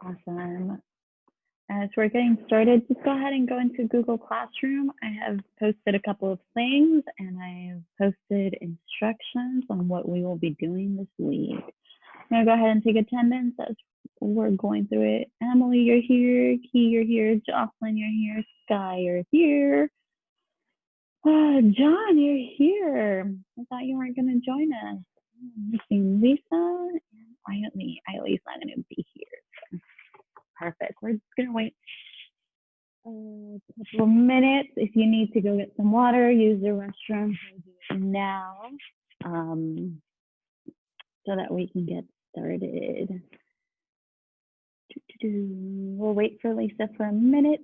Awesome. As we're getting started, just go ahead and go into Google Classroom. I have posted a couple of things and I've posted instructions on what we will be doing this week. I'm gonna go ahead and take attendance as we're going through it. Emily, you're here. Key, you're here. Jocelyn, you're here. Sky, you're here. John, you're here. I thought you weren't gonna join us. I'm missing Lisa and Ailey. Ailey's not gonna be here. So. Perfect. We're just gonna wait a couple of minutes. If you need to go get some water, use the restroom now, so that we can get started. We'll wait for Lisa for a minute.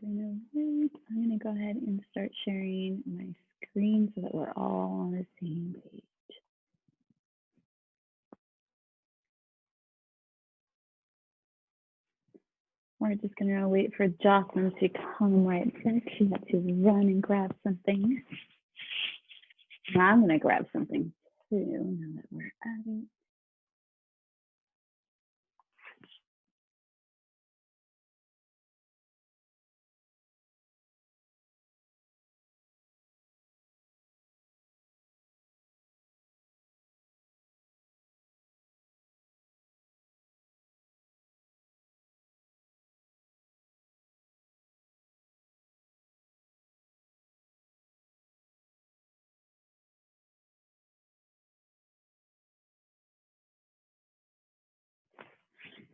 I'm gonna go ahead and start sharing my screen so that we're all on the same page. We're just gonna wait for Jocelyn to come right back. She had to run and grab something. I'm gonna grab something too now that we're at it.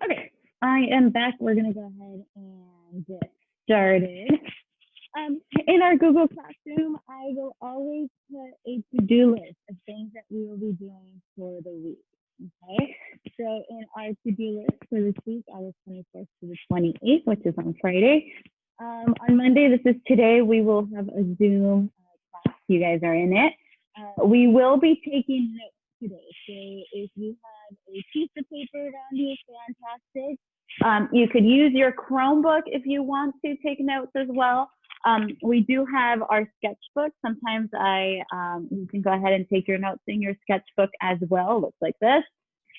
Okay, I am back. We're gonna go ahead and get started. In our Google Classroom, I will always put a to-do list of things that we will be doing for the week. Okay, so in our to-do list for this week, August 24th to the 28th, which is on Friday. On Monday, this is today, we will have a Zoom class. You guys are in it. We will be taking notes today. So if you have a piece of paper around you, fantastic. You could use your Chromebook if you want to take notes as well. We do have our sketchbook. Sometimes you can go ahead and take your notes in your sketchbook as well. It looks like this.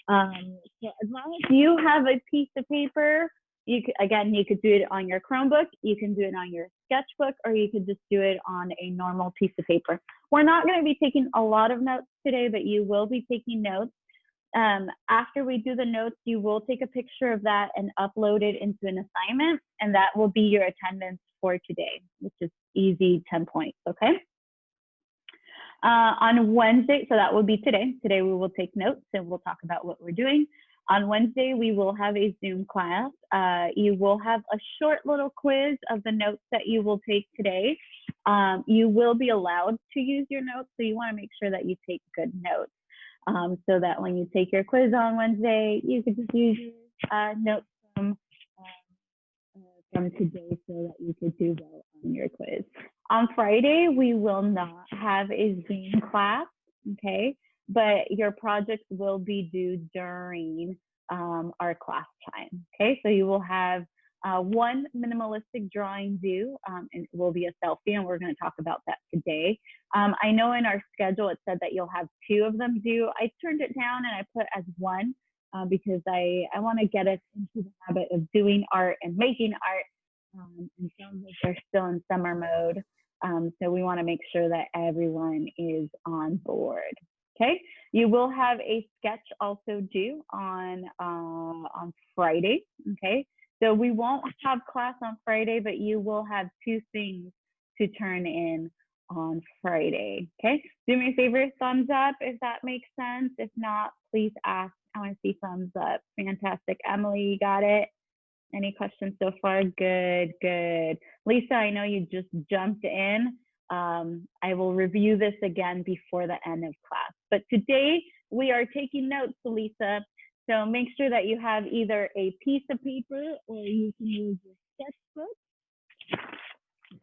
So as long as you have a piece of paper, you could do it on your Chromebook, you can do it on your sketchbook, or you could just do it on a normal piece of paper. We're not going to be taking a lot of notes today, but you will be taking notes. After we do the notes, you will take a picture of that and upload it into an assignment, and that will be your attendance for today, which is easy, 10 points, okay? On Wednesday, so that will be today. Today we will take notes and we'll talk about what we're doing. On Wednesday, we will have a Zoom class. You will have a short little quiz of the notes that you will take today. You will be allowed to use your notes, so you want to make sure that you take good notes. So that when you take your quiz on Wednesday, you can just use notes from today so that you could do well on your quiz. On Friday, we will not have a Zoom class, okay? But your projects will be due during our class time, okay? So you will have one minimalistic drawing due, and it will be a selfie, and we're going to talk about that today. I know in our schedule it said that you'll have 2 of them due. I turned it down and I put as 1 because I want to get us into the habit of doing art and making art. And some of us are still in summer mode, so we want to make sure that everyone is on board. Okay, you will have a sketch also due on Friday. Okay, so we won't have class on Friday, but you will have 2 things to turn in on Friday. Okay, do me a favor, thumbs up if that makes sense. If not, please ask. I want to see thumbs up. Fantastic. Emily, you got it? Any questions so far? Good, good. Lisa, I know you just jumped in. I will review this again before the end of class. But today we are taking notes, Lisa. So make sure that you have either a piece of paper or you can use your sketchbook.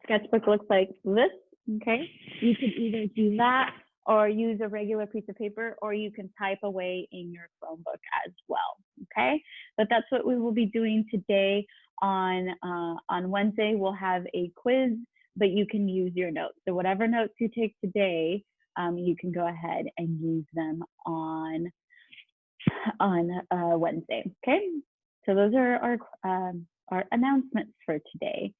Sketchbook looks like this, okay? You could either do that or use a regular piece of paper, or you can type away in your Chromebook as well, okay? But that's what we will be doing today. On Wednesday, we'll have a quiz, but you can use your notes. So whatever notes you take today, you can go ahead and use them on Wednesday, okay? So those are our announcements for today.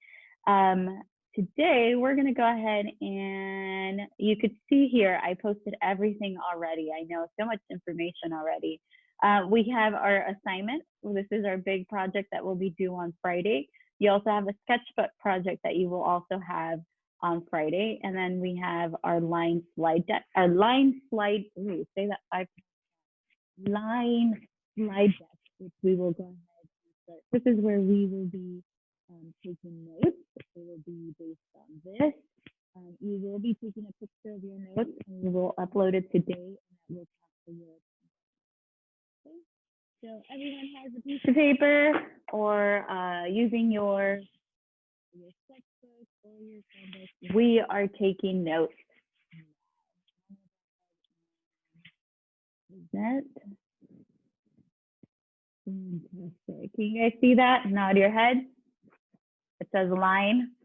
Today, we're going to go ahead and you could see here, I posted everything already. I know so much information already. We have our assignment. This is our big project that will be due on Friday. You also have a sketchbook project that you will also have on Friday. And then we have our line slide deck, line slide deck, which we will go ahead and start. This is where we will be taking notes. It will be based on this. You will be taking a picture of your notes and you will upload it today, and that will capture your. Okay. So everyone has a piece of paper or using your sketchbook or your Chromebook. We are taking notes. Is that fantastic? Can you guys see that? Nod your head. It says line.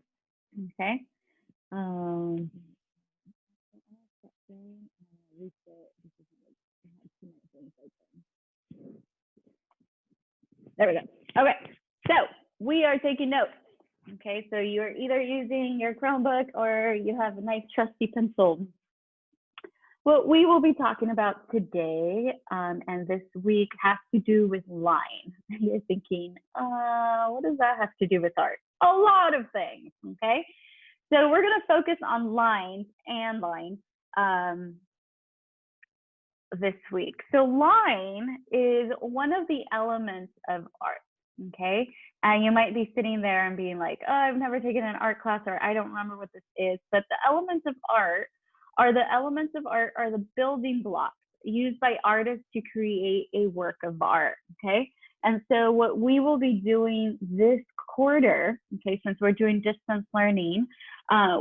Okay. There we go. Okay, so we are taking notes. Okay, so you're either using your Chromebook or you have a nice trusty pencil. What we will be talking about today and this week has to do with line. You're thinking, what does that have to do with art? A lot of things, okay? So we're gonna focus on lines and line this week. So line is one of the elements of art, okay? And you might be sitting there and being like, oh, I've never taken an art class, or I don't remember what this is. But the elements of art are the building blocks used by artists to create a work of art, okay? And so what we will be doing this quarter, okay, since we're doing distance learning,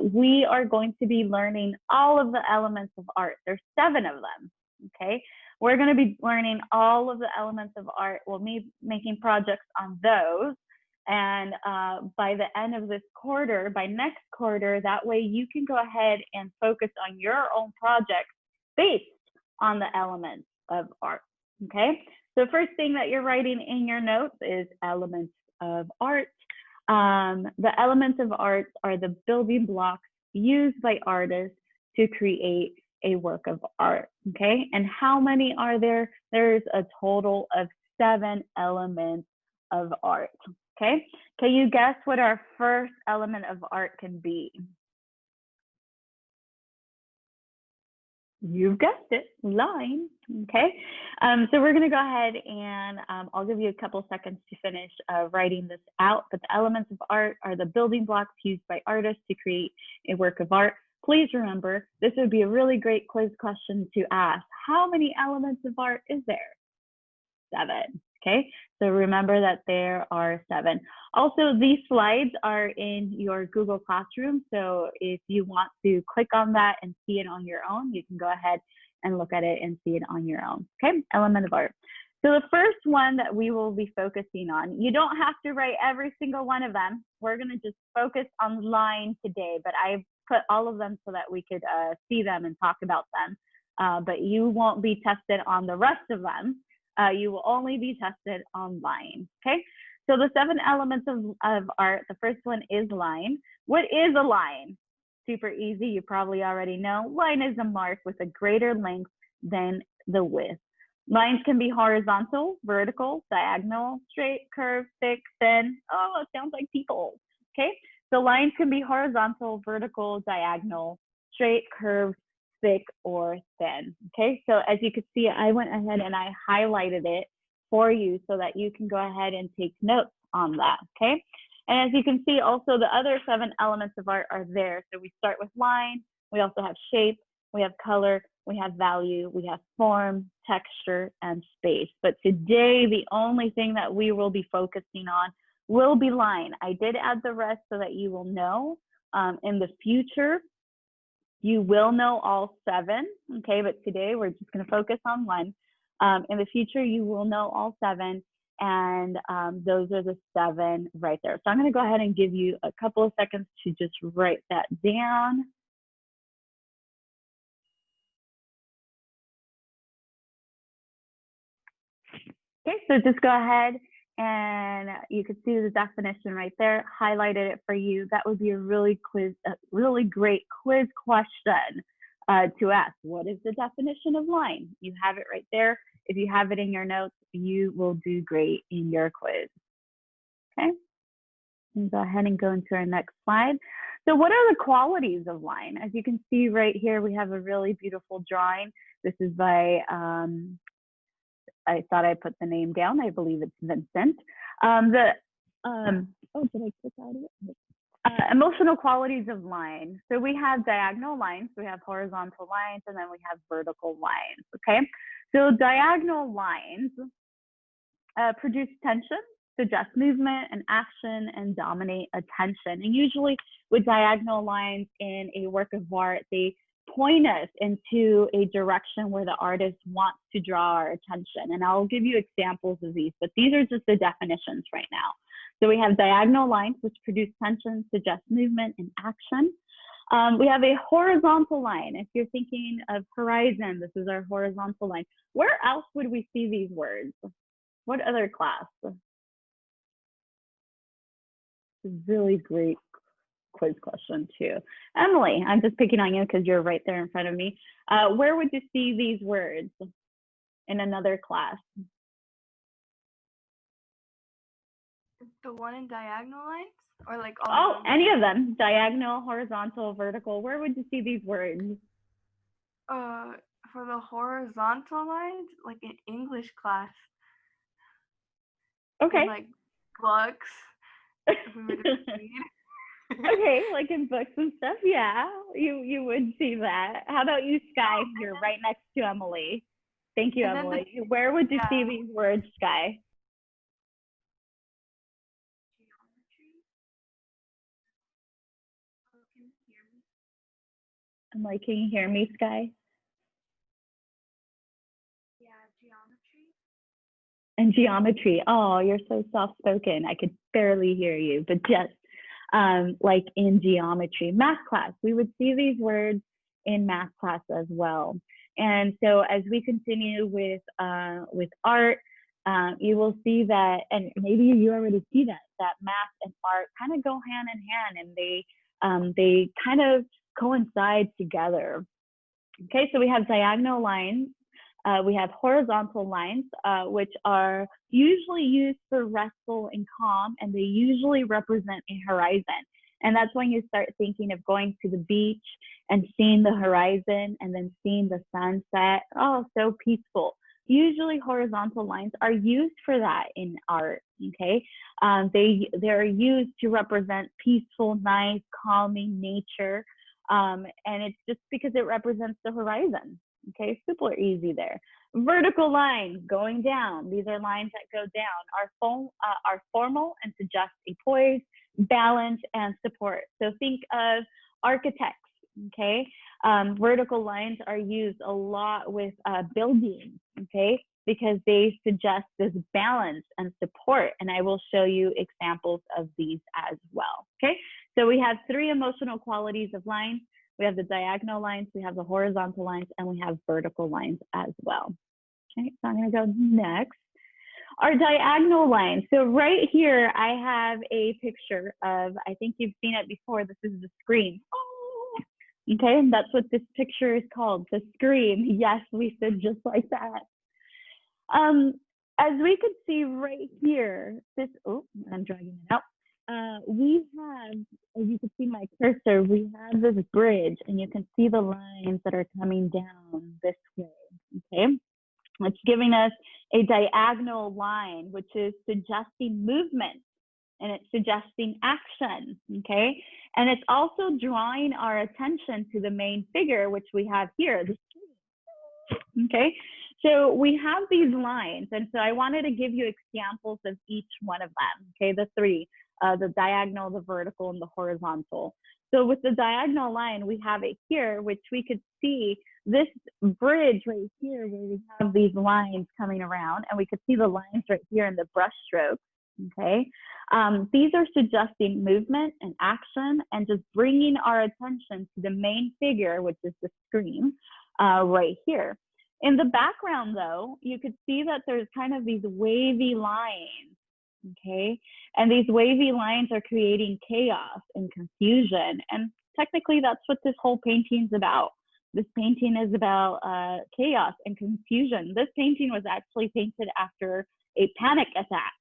we are going to be learning all of the elements of art. There's 7 of them, okay? We're going to be learning all of the elements of art. We'll be making projects on those. And by the end of this quarter, by next quarter, that way you can go ahead and focus on your own projects based on the elements of art, okay? So first thing that you're writing in your notes is elements of art. The elements of art are the building blocks used by artists to create a work of art, okay? And how many are there? There's a total of 7 elements of art, okay? Can you guess what our first element of art can be? You've guessed it, line, okay? So we're gonna go ahead and I'll give you a couple seconds to finish writing this out, but the elements of art are the building blocks used by artists to create a work of art. Please remember, this would be a really great quiz question to ask. How many elements of art is there? 7, okay? So remember that there are 7. Also, these slides are in your Google Classroom. So if you want to click on that and see it on your own, you can go ahead and look at it and see it on your own, okay? Element of art. So the first one that we will be focusing on, you don't have to write every single one of them. We're gonna just focus on line today, but I've put all of them so that we could see them and talk about them. But you won't be tested on the rest of them. You will only be tested on line, okay? So the 7 elements of art, the first one is line. What is a line? Super easy, you probably already know. Line is a mark with a greater length than the width. Lines can be horizontal, vertical, diagonal, straight, curved, thick, thin. Oh, it sounds like people, okay? So lines can be horizontal, vertical, diagonal, straight, curved, thick, or thin, okay? So as you can see, I went ahead and I highlighted it for you so that you can go ahead and take notes on that, okay? And as you can see, also the other 7 elements of art are there. So we start with line, we also have shape, we have color, we have value, we have form, texture, and space. But today, the only thing that we will be focusing on will be line. I did add the rest so that you will know. In the future, you will know all 7, okay? But today, we're just gonna focus on 1. In the future, you will know all 7, and those are the 7 right there. So I'm gonna go ahead and give you a couple of seconds to just write that down. Okay, so just go ahead and you can see the definition right there, highlighted it for you. That would be a really great quiz question to ask. What is the definition of line? You have it right there. If you have it in your notes, you will do great in your quiz. Okay, and go ahead and go into our next slide. So what are the qualities of line? As you can see right here, we have a really beautiful drawing. This is by I thought I put the name down. I believe it's Vincent. Oh, did I click out of it? Emotional qualities of line. So we have diagonal lines, we have horizontal lines, and then we have vertical lines, okay? So diagonal lines produce tension, suggest movement and action, and dominate attention. And usually with diagonal lines in a work of art, they point us into a direction where the artist wants to draw our attention. And I'll give you examples of these, but these are just the definitions right now. So we have diagonal lines, which produce tension, suggest movement, and action. We have a horizontal line. If you're thinking of horizon, this is our horizontal line. Where else would we see these words? What other class? Really great quiz question too. Emily, I'm just picking on you because you're right there in front of me. Where would you see these words in another class? The one in diagonal lines, or like all? Oh, any of them. Diagonal, horizontal, vertical. Where would you see these words? For the horizontal lines, like in English class. Okay. In, like books. If we were to read. Okay, like in books and stuff, yeah, you would see that. How about you, Sky? You're right next to Emily. Thank you, Emily. Where would you see these words, Sky? I'm like, can you hear me, Sky? Yeah, geometry. And geometry. Oh, you're so soft-spoken. I could barely hear you, but just like in geometry. Math class, we would see these words in math class as well. And so as we continue with art, you will see that, and maybe you already see that math and art kind of go hand in hand, and they kind of coincide together. Okay, so we have diagonal lines. We have horizontal lines, which are usually used for restful and calm, and they usually represent a horizon. And that's when you start thinking of going to the beach and seeing the horizon and then seeing the sunset. Oh, so peaceful. Usually horizontal lines are used for that in art, okay? They're used to represent peaceful, nice, calming nature. And it's just because it represents the horizon. Okay, super easy there. Vertical lines going down. These are lines that go down, are formal and suggest a poise, balance, and support. So think of architects, okay? Vertical lines are used a lot with buildings, okay? Because they suggest this balance and support. And I will show you examples of these as well, okay? So we have 3 emotional qualities of lines. We have the diagonal lines, we have the horizontal lines, and we have vertical lines as well. Okay, so I'm gonna go next. Our diagonal lines. So right here, I have a picture of, I think you've seen it before, this is the scream. Oh, okay, and that's what this picture is called, the scream. Yes, we said just like that. As we can see right here, this, oh, I'm dragging it out. We have, as you can see my cursor, we have this bridge, and you can see the lines that are coming down this way, okay? It's giving us a diagonal line, which is suggesting movement, and it's suggesting action, okay? And it's also drawing our attention to the main figure, which we have here, the screen. Okay, so we have these lines, and so I wanted to give you examples of each one of them. Okay, the three, the diagonal, the vertical, and the horizontal. So with the diagonal line, we have it here, which we could see this bridge right here where we have these lines coming around, and we could see the lines right here in the brush strokes. Okay, these are suggesting movement and action and just bringing our attention to the main figure, which is the screen right here. In the background, though, you could see that there's kind of these wavy lines, okay? And these wavy lines are creating chaos and confusion. And technically, that's what this whole painting is about. This painting is about chaos and confusion. This painting was actually painted after a panic attack.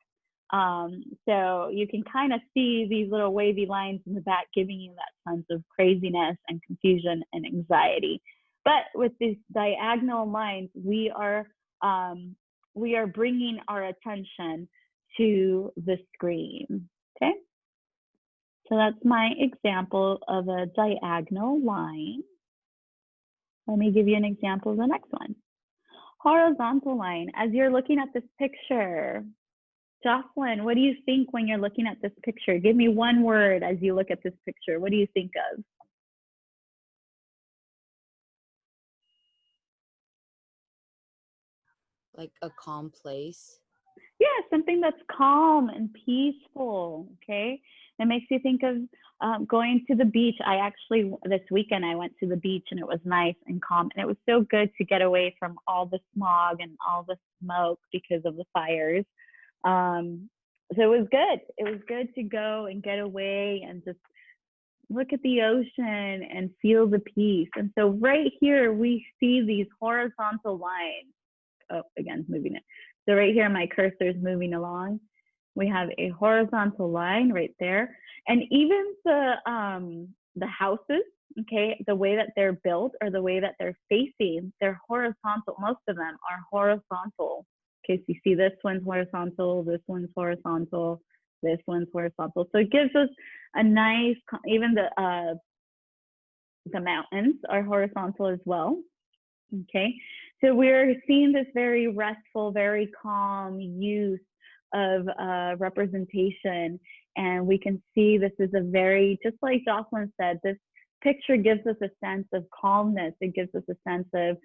So you can kind of see these little wavy lines in the back giving you that sense of craziness and confusion and anxiety. But with these diagonal lines, we are bringing our attention to the screen, okay? So that's my example of a diagonal line. Let me give you an example of the next one. Horizontal line. As you're looking at this picture, Jocelyn, what do you think when you're looking at this picture? Give me one word as you look at this picture. What do you think of? Like a calm place. Yeah, something that's calm and peaceful, okay? It makes you think of going to the beach. I actually, this weekend, I went to the beach and it was nice and calm. And it was so good to get away from all the smog and all the smoke because of the fires. So it was good. It was good to go and get away and just look at the ocean and feel the peace. And so right here, we see these horizontal lines. Oh, again, moving it. So right here, my cursor is moving along. We have a horizontal line right there. And even the houses, okay, the way that they're built or the way that they're facing, they're horizontal. Most of them are horizontal. Okay, so you see this one's horizontal, this one's horizontal, this one's horizontal. So it gives us a nice, even the mountains are horizontal as well. Okay, so we're seeing this very restful, very calm use of representation. And we can see this is a very, just like Jocelyn said, this picture gives us a sense of calmness. It gives us a sense of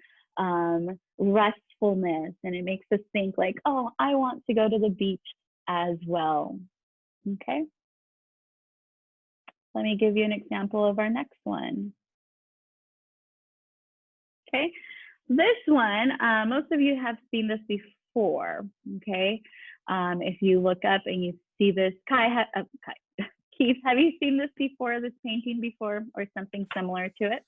restfulness. And it makes us think like, oh, I want to go to the beach as well. Okay. Let me give you an example of our next one. Okay. This one, most of you have seen this before, okay? If you look up and you see this, Keith, have you seen this before, this painting before, or something similar to it?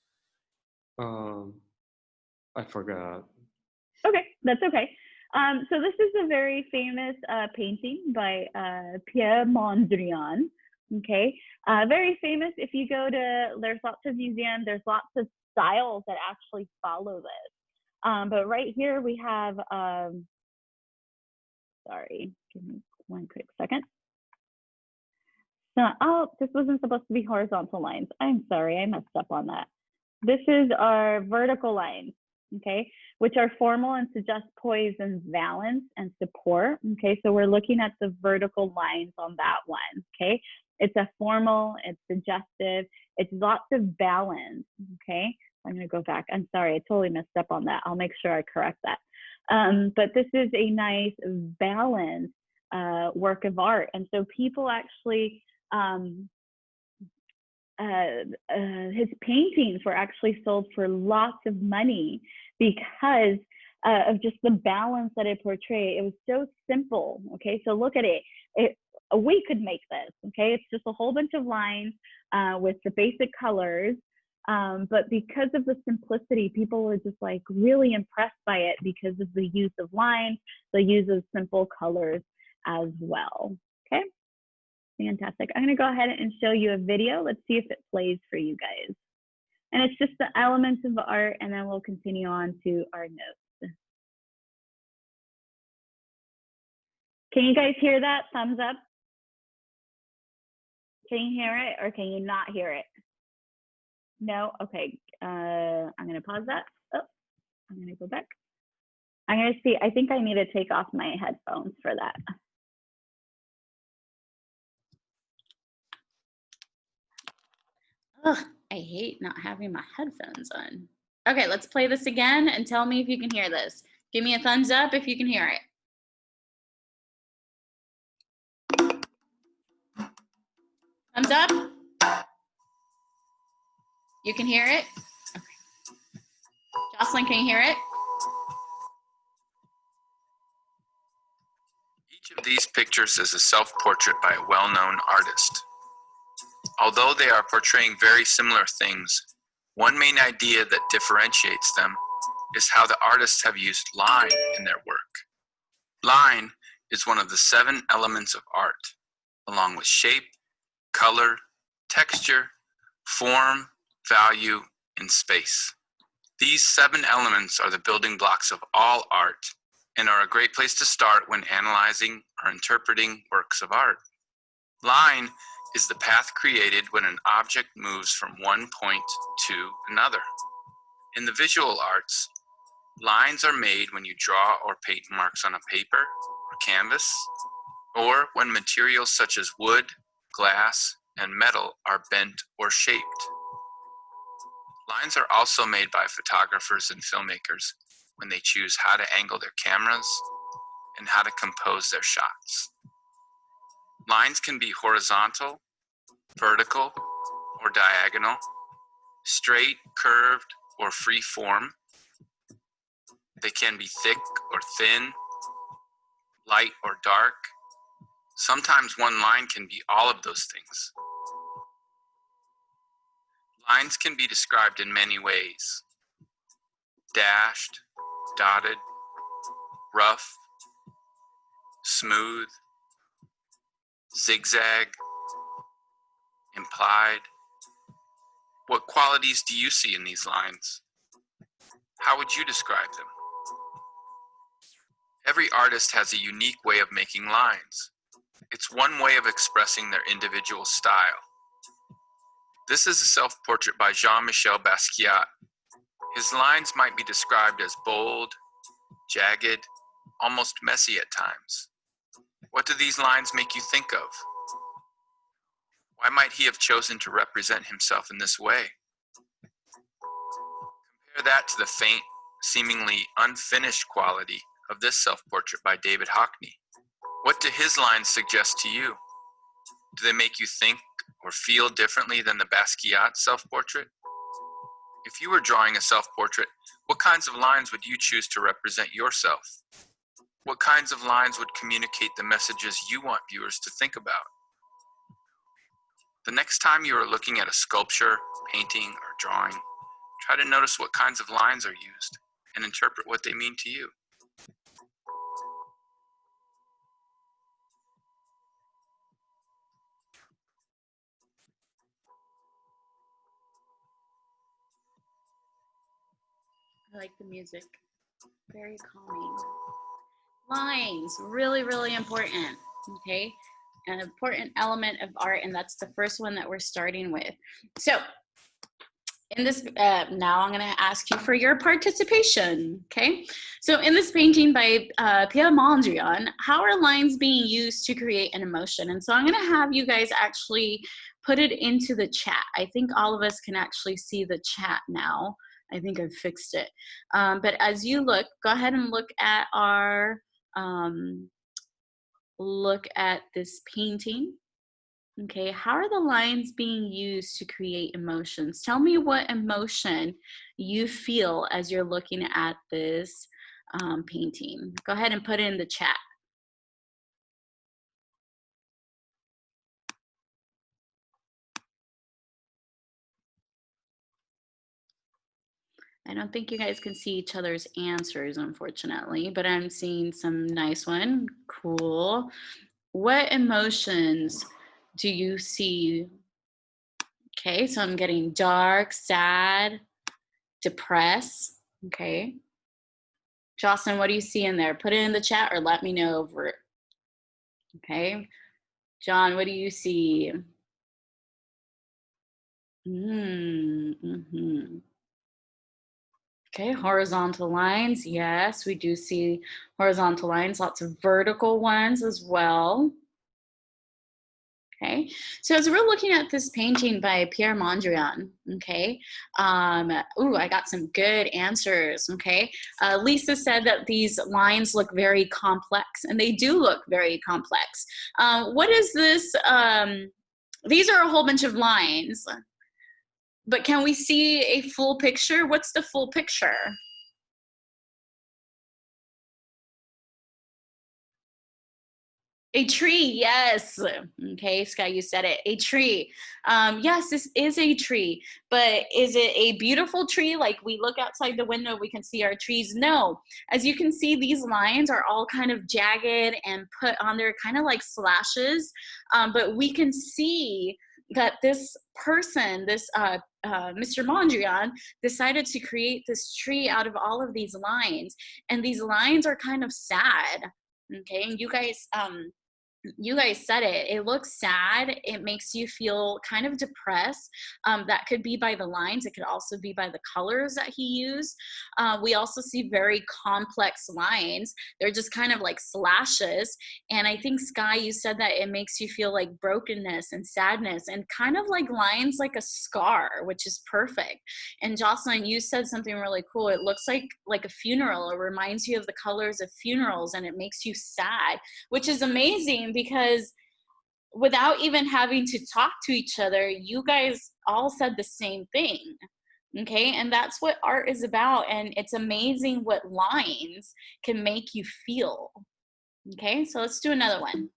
I forgot. Okay, that's okay. So this is a very famous painting by Pierre Mondrian, okay? Very famous. If you go to, there's lots of museums, there's lots of styles that actually follow this. But right here we have, sorry, give me one quick second. So, oh, this wasn't supposed to be horizontal lines. I'm sorry, I messed up on that. This is our vertical lines, okay, which are formal and suggest poise and balance and support, okay? So we're looking at the vertical lines on that one, okay? It's a formal, it's suggestive, it's lots of balance, okay? I'm gonna go back. I'm sorry, I totally messed up on that. I'll make sure I correct that. But this is a nice balanced work of art. And so people actually, his paintings were actually sold for lots of money because of just the balance that it portrayed. It was so simple, okay? So look at it. We could make this, okay? It's just a whole bunch of lines with the basic colors. But because of the simplicity, people were just like really impressed by it because of the use of lines, the use of simple colors as well, okay? Fantastic. I'm gonna go ahead and show you a video. Let's see if it plays for you guys. And it's just the elements of art, and then we'll continue on to our notes. Can you guys hear that? Thumbs up. Can you hear it or can you not hear it? No? Okay, I'm gonna pause that. Oh, I'm gonna go back. I'm gonna see, I think I need to take off my headphones for that. Ugh, I hate not having my headphones on. Okay, let's play this again and tell me if you can hear this. Give me a thumbs up if you can hear it. Thumbs up? You can hear it? Okay. Jocelyn, can you hear it? Each of these pictures is a self-portrait by a well-known artist. Although they are portraying very similar things, one main idea that differentiates them is how the artists have used line in their work. Line is one of the 7 elements of art, along with shape, color, texture, form, value, and space. These 7 elements are the building blocks of all art and are a great place to start when analyzing or interpreting works of art. Line is the path created when an object moves from one point to another. In the visual arts, lines are made when you draw or paint marks on a paper or canvas, or when materials such as wood, glass, and metal are bent or shaped. Lines are also made by photographers and filmmakers when they choose how to angle their cameras and how to compose their shots. Lines can be horizontal, vertical, or diagonal, straight, curved, or free form. They can be thick or thin, light or dark. Sometimes one line can be all of those things. Lines can be described in many ways: dashed, dotted, rough, smooth, zigzag, implied. What qualities do you see in these lines? How would you describe them? Every artist has a unique way of making lines. It's one way of expressing their individual style. This is a self-portrait by Jean-Michel Basquiat. His lines might be described as bold, jagged, almost messy at times. What do these lines make you think of? Why might he have chosen to represent himself in this way? Compare that to the faint, seemingly unfinished quality of this self-portrait by David Hockney. What do his lines suggest to you? Do they make you think or feel differently than the Basquiat self-portrait? If you were drawing a self-portrait, what kinds of lines would you choose to represent yourself? What kinds of lines would communicate the messages you want viewers to think about? The next time you are looking at a sculpture, painting, or drawing, try to notice what kinds of lines are used and interpret what they mean to you. I like the music. Very calming. Lines, really, really important. Okay, an important element of art, and that's the first one that we're starting with. So in this, now I'm gonna ask you for your participation, okay? So in this painting by Pierre Mondrian, how are lines being used to create an emotion? And so I'm gonna have you guys actually put it into the chat. I think all of us can actually see the chat now. I think I've fixed it. But as you look, go ahead and look at our, look at this painting. Okay, how are the lines being used to create emotions? Tell me what emotion you feel as you're looking at this painting. Go ahead and put it in the chat. I don't think you guys can see each other's answers, unfortunately, but I'm seeing some nice one. Cool. What emotions do you see? Okay, so I'm getting dark, sad, depressed. Okay. Jocelyn, what do you see in there? Put it in the chat or let me know over it. Okay. John, what do you see? Okay, horizontal lines. Yes, we do see horizontal lines, lots of vertical ones as well. Okay, so as we're looking at this painting by Pierre Mondrian, okay, ooh, I got some good answers, okay. Lisa said that these lines look very complex, and they do look very complex. What is this? These are a whole bunch of lines, but can we see a full picture? What's the full picture? A tree, yes. Okay, Sky, you said it. A tree. Yes, this is a tree, but is it a beautiful tree? Like we look outside the window, we can see our trees? No. As you can see, these lines are all kind of jagged and put on there, kind of like slashes. But we can see that this person, this Mr. Mondrian, decided to create this tree out of all of these lines. And these lines are kind of sad. Okay, and you guys said it. It looks sad. It makes you feel kind of depressed. That could be by the lines. It could also be by the colors that he used. We also see very complex lines. They're just kind of like slashes. And I think, Sky, you said that it makes you feel like brokenness and sadness and kind of like lines like a scar, which is perfect. And Jocelyn, you said something really cool. It looks like a funeral. It reminds you of the colors of funerals, and it makes you sad, which is amazing because without even having to talk to each other, you guys all said the same thing. Okay, and that's what art is about, and it's amazing what lines can make you feel. Okay, so let's do another one.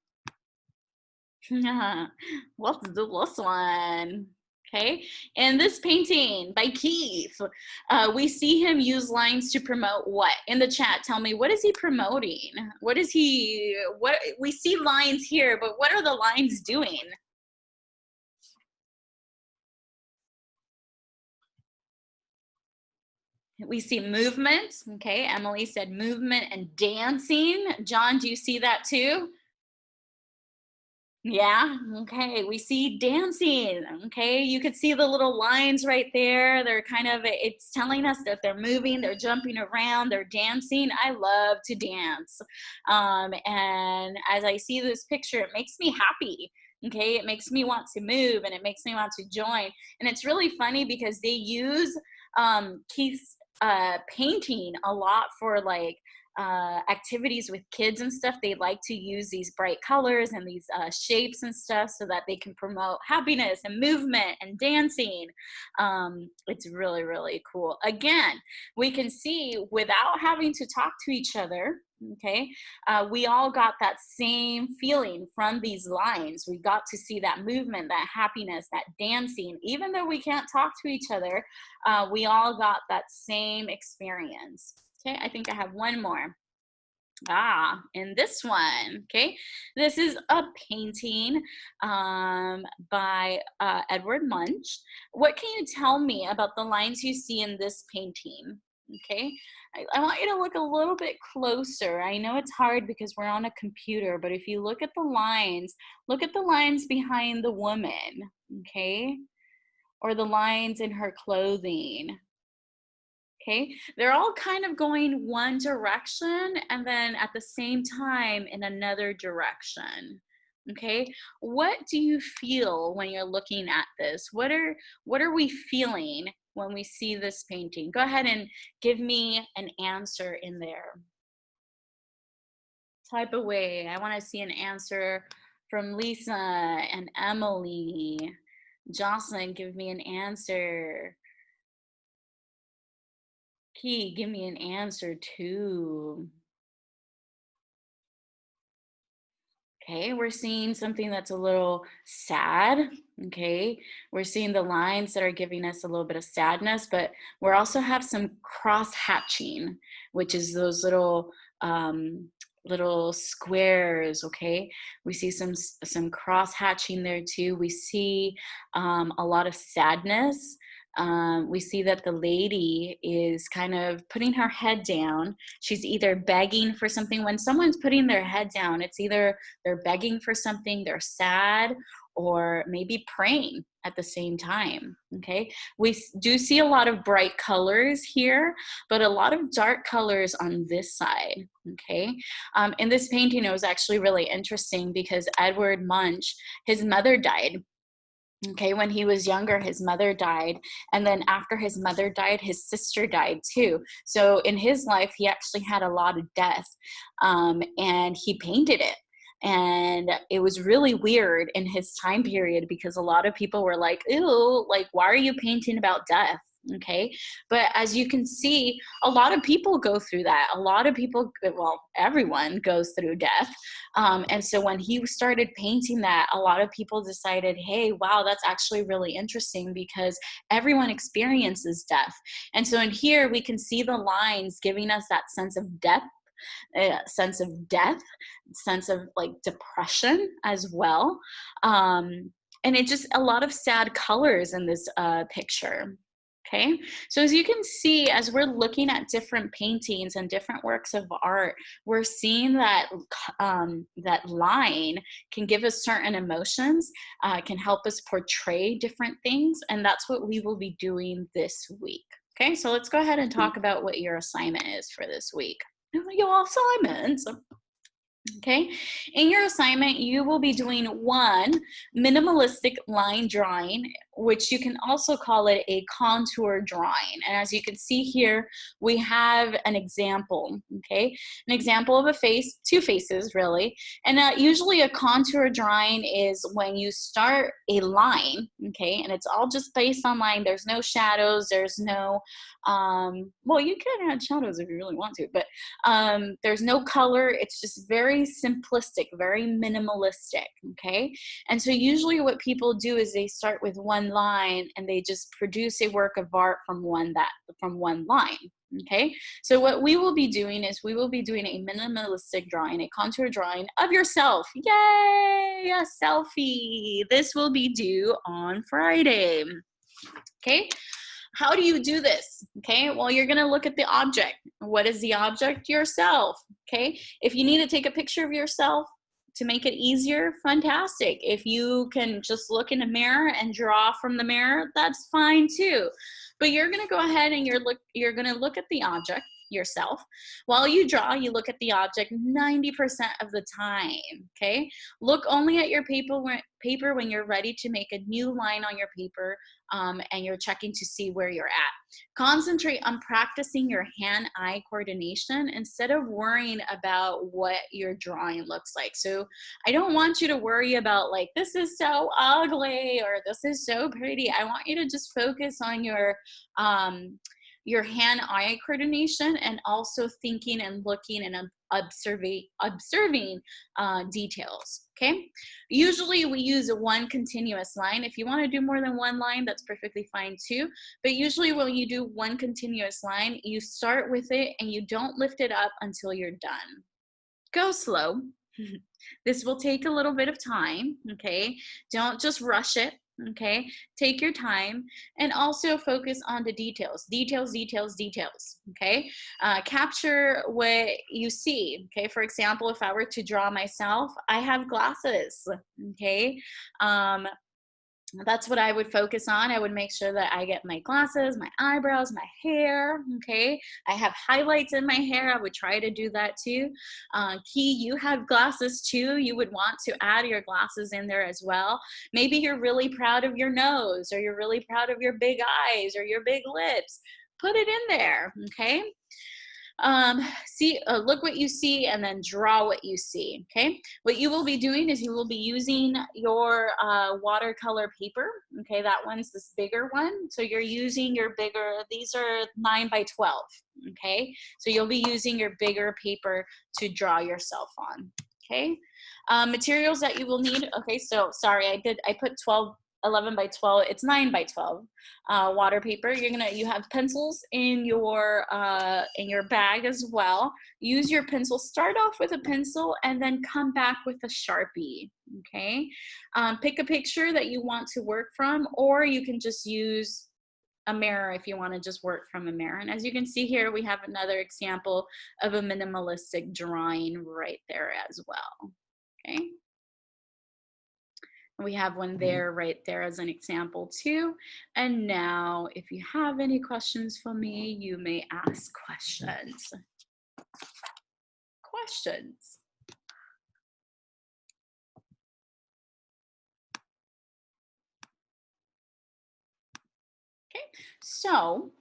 Let's do this one. Okay, in this painting by Keith, we see him use lines to promote what? In the chat, tell me, what is he promoting? What we see lines here, but what are the lines doing? We see movement. Okay, Emily said movement and dancing. John, do you see that too? Yeah, okay, we see dancing, okay? You could see the little lines right there. They're kind of, it's telling us that they're moving, they're jumping around, they're dancing. I love to dance. And as I see this picture, it makes me happy, okay? It makes me want to move, and it makes me want to join. And it's really funny because they use Keith's painting a lot for like, activities with kids and stuff. They like to use these bright colors and these shapes and stuff so that they can promote happiness and movement and dancing. It's really, really cool. Again, we can see without having to talk to each other, okay, we all got that same feeling from these lines. We got to see that movement, that happiness, that dancing. Even though we can't talk to each other, we all got that same experience. Okay, I think I have one more. In this one, okay, this is a painting by Edward Munch. What can you tell me about the lines you see in this painting? Okay, I want you to look a little bit closer. I know it's hard because we're on a computer, but if you look at the lines behind the woman, okay, or the lines in her clothing. Okay, they're all kind of going one direction and then at the same time in another direction. Okay, what do you feel when you're looking at this? What are we feeling when we see this painting? Go ahead and give me an answer in there. Type away. I want to see an answer from Lisa and Emily. Jocelyn, give me an answer. Key, give me an answer too. Okay, we're seeing something that's a little sad. Okay, we're seeing the lines that are giving us a little bit of sadness, but we also have some cross hatching, which is those little squares. Okay, we see some cross hatching there too. We see a lot of sadness. We see that the lady is kind of putting her head down. She's either begging for something. When someone's putting their head down, it's either they're begging for something, they're sad, or maybe praying at the same time, okay? We do see a lot of bright colors here, but a lot of dark colors on this side, okay? In this painting, it was actually really interesting because Edward Munch, his mother died. Okay, when he was younger, his mother died. And then after his mother died, his sister died too. So in his life, he actually had a lot of death, and he painted it. And it was really weird in his time period because a lot of people were like, ew, like, why are you painting about death? Okay, but as you can see, a lot of people go through that. A lot of people, well, everyone goes through death. And so when he started painting that, a lot of people decided, hey, wow, that's actually really interesting because everyone experiences death. And so in here, we can see the lines giving us that sense of death, sense of like depression as well. And it just, a lot of sad colors in this picture. Okay, so as you can see, as we're looking at different paintings and different works of art, we're seeing that that line can give us certain emotions, can help us portray different things, and that's what we will be doing this week. Okay, so let's go ahead and talk about what your assignment is for this week. Your assignments. Okay, in your assignment, you will be doing one minimalistic line drawing, which you can also call it a contour drawing. And as you can see here, we have an example, okay? An example of a face, two faces really. And usually a contour drawing is when you start a line, okay? And it's all just based on line. There's no shadows, there's no, well, you can add shadows if you really want to, but there's no color. It's just very simplistic, very minimalistic, okay? And so usually what people do is they start with one line and they just produce a work of art from one line, okay? So what we will be doing is we will be doing a minimalistic drawing, a contour drawing of yourself. Yay, a selfie. This will be due on Friday, okay? How do you do this? Okay, well, you're gonna look at the object. What is the object? Yourself, okay? If you need to take a picture of yourself to make it easier, fantastic. If you can just look in a mirror and draw from the mirror, that's fine too. But you're gonna go ahead and you're gonna look at the object yourself. While you draw, you look at the object 90% of the time, okay? Look only at your paper when you're ready to make a new line on your paper, and you're checking to see where you're at. Concentrate on practicing your hand-eye coordination instead of worrying about what your drawing looks like. So I don't want you to worry about like, this is so ugly or this is so pretty. I want you to just focus on your hand-eye coordination and also thinking and looking and observing details, okay? Usually we use one continuous line. If you want to do more than one line, that's perfectly fine too. But usually when you do one continuous line, you start with it and you don't lift it up until you're done. Go slow. This will take a little bit of time, okay? Don't just rush it. Okay, take your time and also focus on the details, okay? Capture what you see, okay? For example, if I were to draw myself, I have glasses, okay? That's what I would focus on. I would make sure that I get my glasses, my eyebrows, my hair, okay? I have highlights in my hair. I would try to do that too. Key, you have glasses too. You would want to add your glasses in there as well. Maybe you're really proud of your nose, or you're really proud of your big eyes or your big lips. Put it in there, okay? Look what you see and then draw what you see, okay? What you will be doing is you will be using your watercolor paper, okay? That one's this bigger one. So you're using your bigger, these are 9 by 12, okay? So you'll be using your bigger paper to draw yourself on, okay? Materials that you will need, okay, so sorry, I put 11 by 12, it's 9 by 12 water paper. You have pencils in your bag as well. Use your pencil. Start off with a pencil and then come back with a Sharpie, okay? Pick a picture that you want to work from, or you can just use a mirror if you want to just work from a mirror. And as you can see here, we have another example of a minimalistic drawing right there as well, okay? We have one there right there as an example too. And now if you have any questions for me, you may ask questions. Questions. Okay, so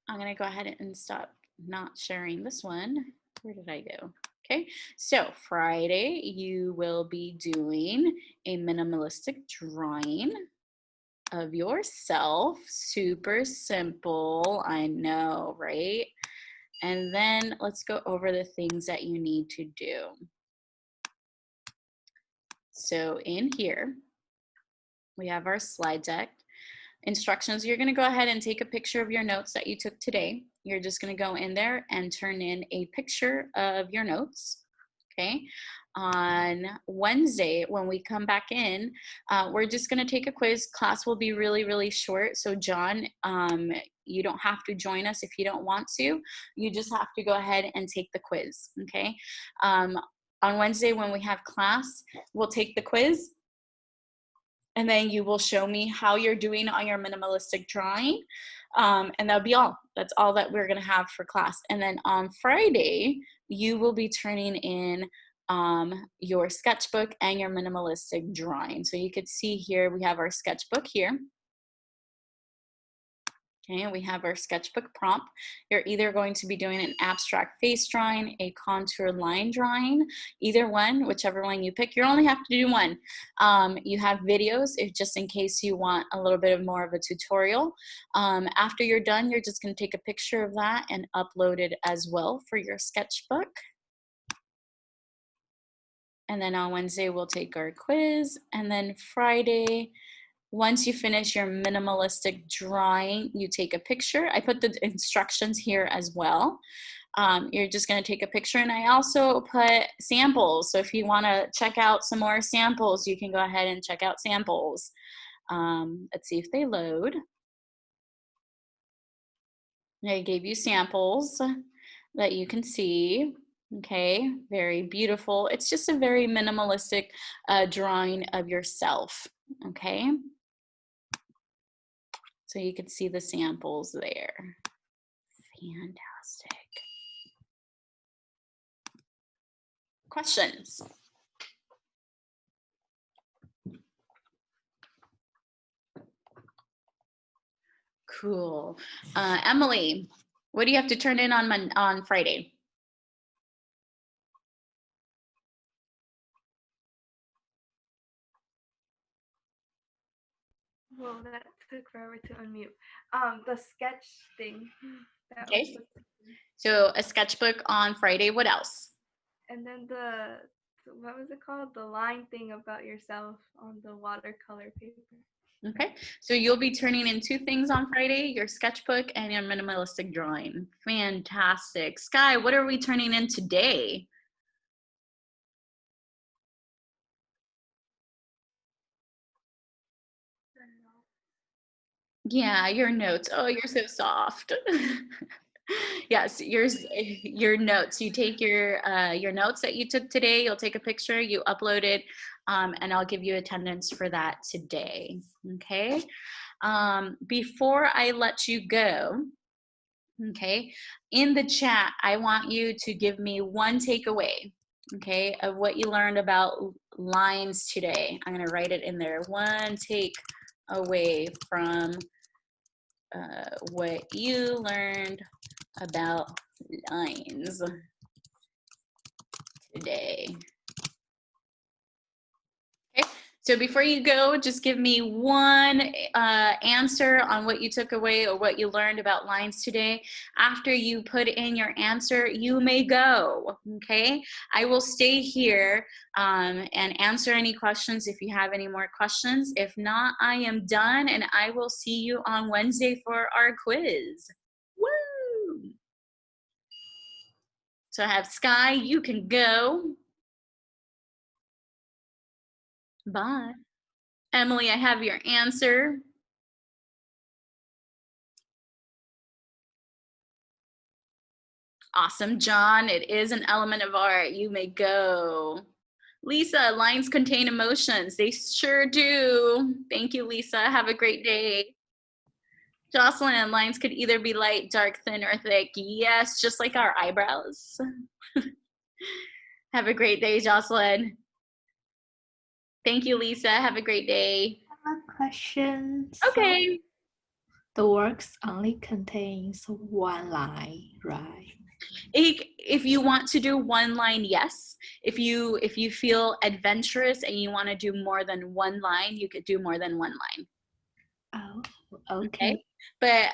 I'm gonna go ahead and stop not sharing this one. Where did I go? Okay, so Friday you will be doing a minimalistic drawing of yourself. Super simple, I know, right? And then let's go over the things that you need to do. So in here, we have our slide deck. Instructions, you're gonna go ahead and take a picture of your notes that you took today. You're just gonna go in there and turn in a picture of your notes, okay? On Wednesday, when we come back in, we're just gonna take a quiz. Class will be really, really short. So John, you don't have to join us if you don't want to. You just have to go ahead and take the quiz, okay? On Wednesday, when we have class, we'll take the quiz, and then you will show me how you're doing on your minimalistic drawing. And that'll be all. That's all that we're gonna have for class. And then on Friday, you will be turning in your sketchbook and your minimalistic drawing. So you could see here, we have our sketchbook here. Okay, and we have our sketchbook prompt. You're either going to be doing an abstract face drawing, a contour line drawing, either one, whichever one you pick. You only have to do one. You have videos, if just in case you want a little bit of more of a tutorial. After you're done, you're just gonna take a picture of that and upload it as well for your sketchbook. And then on Wednesday, we'll take our quiz. And then Friday, once you finish your minimalistic drawing, you take a picture. I put the instructions here as well. You're just gonna take a picture, and I also put samples. So if you wanna check out some more samples, you can go ahead and check out samples. Let's see if they load. I gave you samples that you can see. Okay, very beautiful. It's just a very minimalistic drawing of yourself, okay? So you can see the samples there. Fantastic. Questions? Cool. Emily, what do you have to turn in on Friday? Whoa, that took forever to unmute. The sketch thing. That was Okay. the- So a sketchbook on Friday. What else? And then what was it called? The line thing about yourself on the watercolor paper. Okay. So you'll be turning in two things on Friday, your sketchbook and your minimalistic drawing. Fantastic. Sky, what are we turning in today? Yeah, your notes. Oh, you're so soft. Yes, your notes. You take your notes that you took today. You'll take a picture. You upload it, and I'll give you attendance for that today. Okay. Before I let you go, okay, in the chat, I want you to give me one takeaway. Okay, of what you learned about lines today. I'm gonna write it in there. One take away from what you learned about lines today. Okay, so before you go, just give me one answer on what you took away or what you learned about lines today. After you put in your answer, you may go, okay? I will stay here and answer any questions if you have any more questions. If not, I am done, and I will see you on Wednesday for our quiz. Woo! So I have Sky, you can go. Bye. Emily, I have your answer. Awesome, John. It is an element of art. You may go. Lisa, lines contain emotions. They sure do. Thank you, Lisa. Have a great day. Jocelyn, lines could either be light, dark, thin, or thick. Yes, just like our eyebrows. Have a great day, Jocelyn. Thank you, Lisa. Have a great day. A question. Okay. The works only contains one line, right? If you want to do one line, yes. If you feel adventurous and you want to do more than one line, you could do more than one line. Oh, Okay. okay. But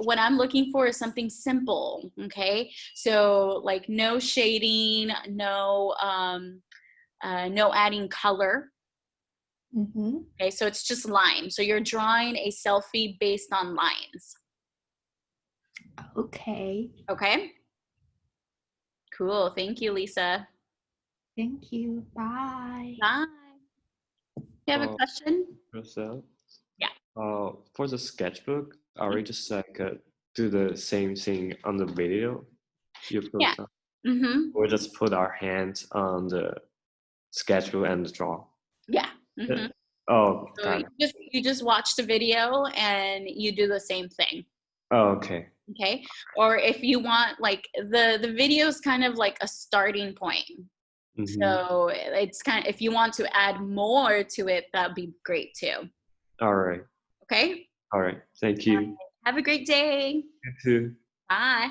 what I'm looking for is something simple. Okay. So like no shading, no adding color. Mm-hmm. Okay. So it's just lines. So you're drawing a selfie based on lines. Okay. Okay. Cool. Thank you, Lisa. Thank you. Bye. Bye. You have a question? Yourself? Yeah. For the sketchbook, are we just like do the same thing on the video you put Yeah. on? Mm-hmm. Or just put our hands on the sketchbook and draw? Yeah. Mm-hmm. Oh, So got it. you just watch the video and you do the same thing. Oh, okay. Okay. Or if you want, like the video is kind of like a starting point. Mhm. So it's kind of, if you want to add more to it, that'd be great too. All right. Okay. All right. Thank you. Have a great day. You too. Bye.